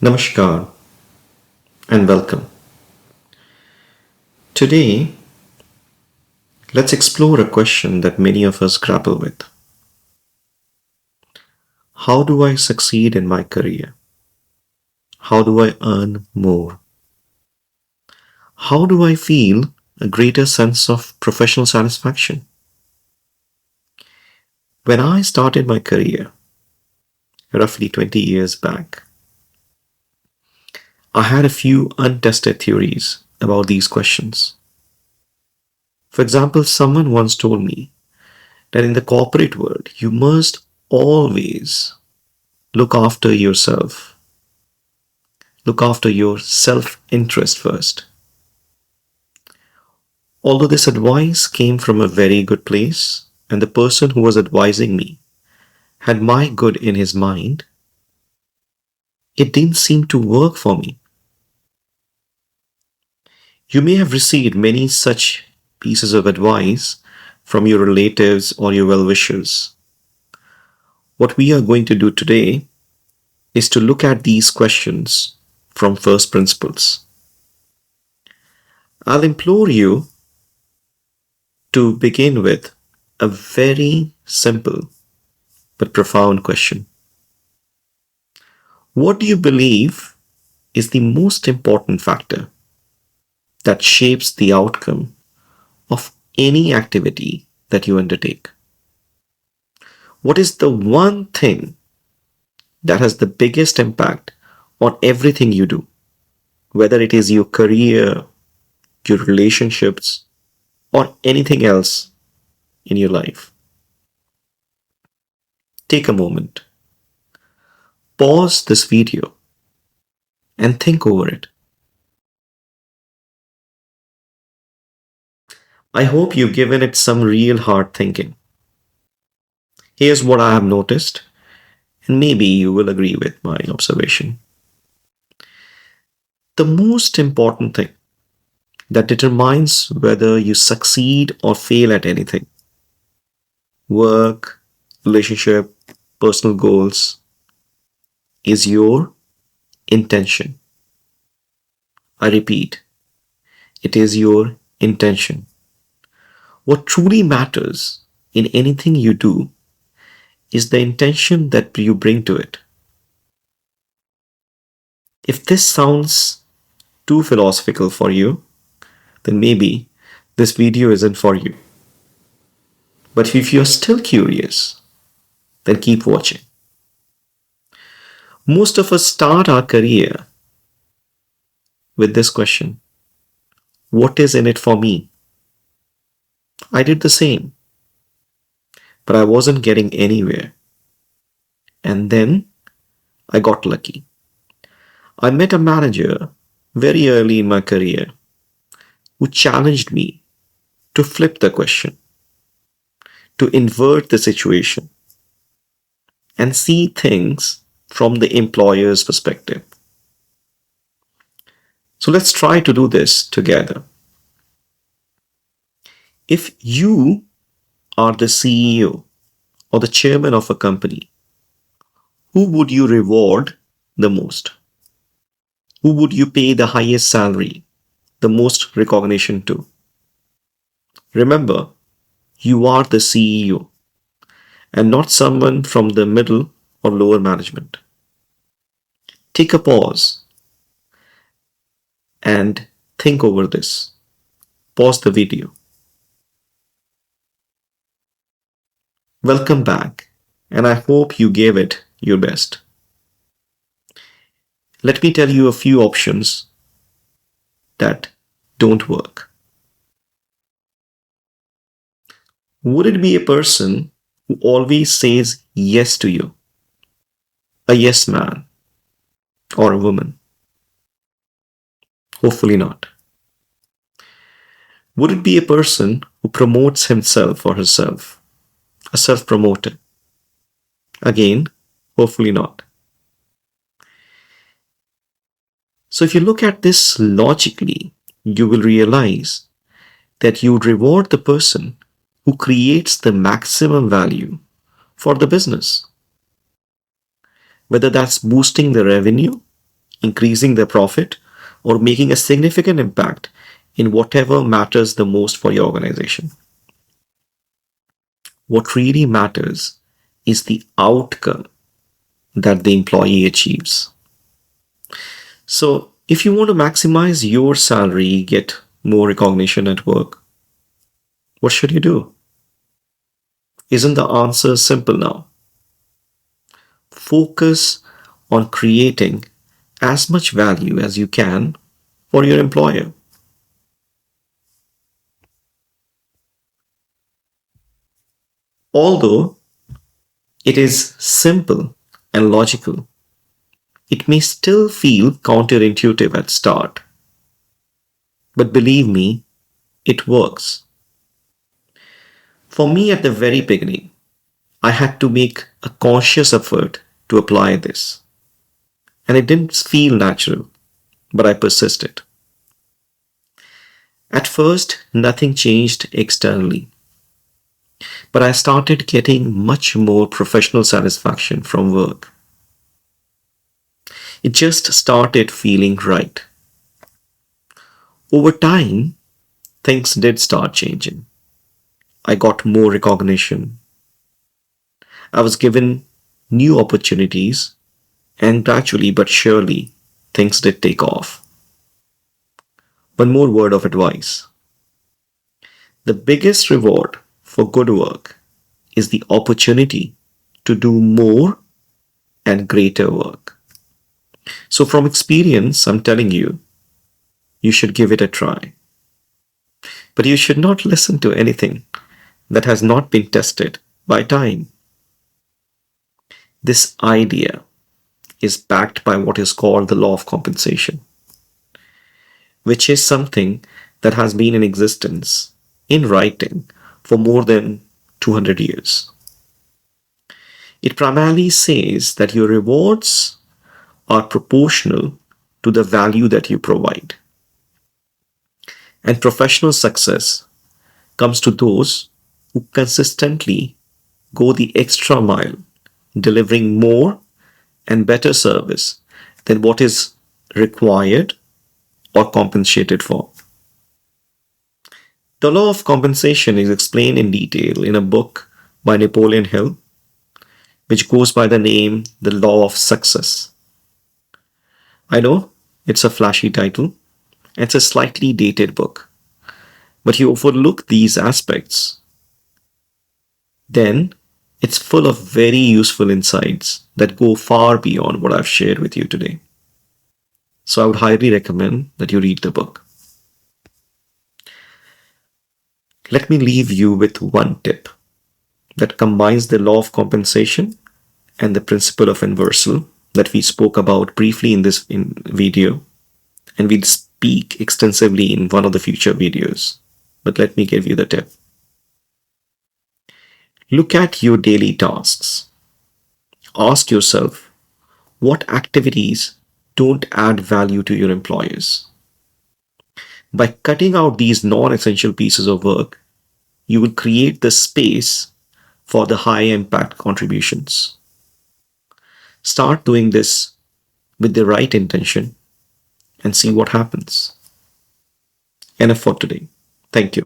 Namaskar and welcome. Today, let's explore a question that many of us grapple with. How do I succeed in my career? How do I earn more? How do I feel a greater sense of professional satisfaction? When I started my career, roughly 20 years back, I had a few untested theories about these questions. For example, someone once told me that in the corporate world, you must always look after yourself. Look after your self interest first. Although this advice came from a very good place, and the person who was advising me had my good in his mind, it didn't seem to work for me. You may have received many such pieces of advice from your relatives or your well wishers. What we are going to do today is to look at these questions from first principles. I'll implore you to begin with a very simple but profound question. What do you believe is the most important factor that shapes the outcome of any activity that you undertake? What is the one thing that has the biggest impact on everything you do, whether it is your career, your relationships, or anything else in your life? Take a moment, pause this video, and think over it. I hope you've given it some real hard thinking. Here's what I have noticed, and maybe you will agree with my observation. The most important thing that determines whether you succeed or fail at anything, work, relationship, personal goals, is your intention. I repeat, it is your intention. What truly matters in anything you do is the intention that you bring to it. If this sounds too philosophical for you, then maybe this video isn't for you. But if you're still curious, then keep watching. Most of us start our career with this question: what is in it for me? I did the same, but I wasn't getting anywhere. And then I got lucky. I met a manager very early in my career who challenged me to flip the question, to invert the situation, and see things from the employer's perspective. So let's try to do this together. If you are the CEO or the chairman of a company, who would you reward the most? Who would you pay the highest salary, the most recognition to? Remember, you are the CEO and not someone from the middle or lower management. Take a pause and think over this. Pause the video. Welcome back, and I hope you gave it your best. Let me tell you a few options that don't work. Would it be a person who always says yes to you? A yes man or a woman? Hopefully not. Would it be a person who promotes himself or herself? A self promoter? Again, hopefully not. So if you look at this logically, you will realize that you would reward the person who creates the maximum value for the business. Whether that's boosting the revenue increasing their profit, or making a significant impact in whatever matters the most for your organization. What really matters is the outcome that the employee achieves. So, if you want to maximize your salary, get more recognition at work, what should you do? Isn't the answer simple now? Focus on creating as much value as you can for your employer. Although it is simple and logical, it may still feel counterintuitive at start. But believe me, it works. For me, at the very beginning, I had to make a conscious effort to apply this. And it didn't feel natural, but I persisted. At first, nothing changed externally, but I started getting much more professional satisfaction from work. It just started feeling right. Over time, things did start changing. I got more recognition. I was given new opportunities, and gradually but surely, things did take off. One more word of advice. The biggest reward for good work is the opportunity to do more and greater work. So, from experience, I'm telling you, you should give it a try. But you should not listen to anything that has not been tested by time. This idea is backed by what is called the law of compensation, which is something that has been in existence in writing for more than 200 years. It primarily says that your rewards are proportional to the value that you provide. And professional success comes to those who consistently go the extra mile, delivering more and better service than what is required or compensated for. The law of compensation is explained in detail in a book by Napoleon Hill, which goes by the name The Law of Success. I know it's a flashy title, it's a slightly dated book, but you overlook these aspects, then it's full of very useful insights that go far beyond what I've shared with you today. So I would highly recommend that you read the book. Let me leave you with one tip that combines the law of compensation and the principle of inversal that we spoke about briefly in this video, and we'll speak extensively in one of the future videos. But let me give you the tip. Look at your daily tasks. Ask yourself, what activities don't add value to your employers? By cutting out these non-essential pieces of work, you will create the space for the high impact contributions. Start doing this with the right intention and see what happens. Enough for today. Thank you.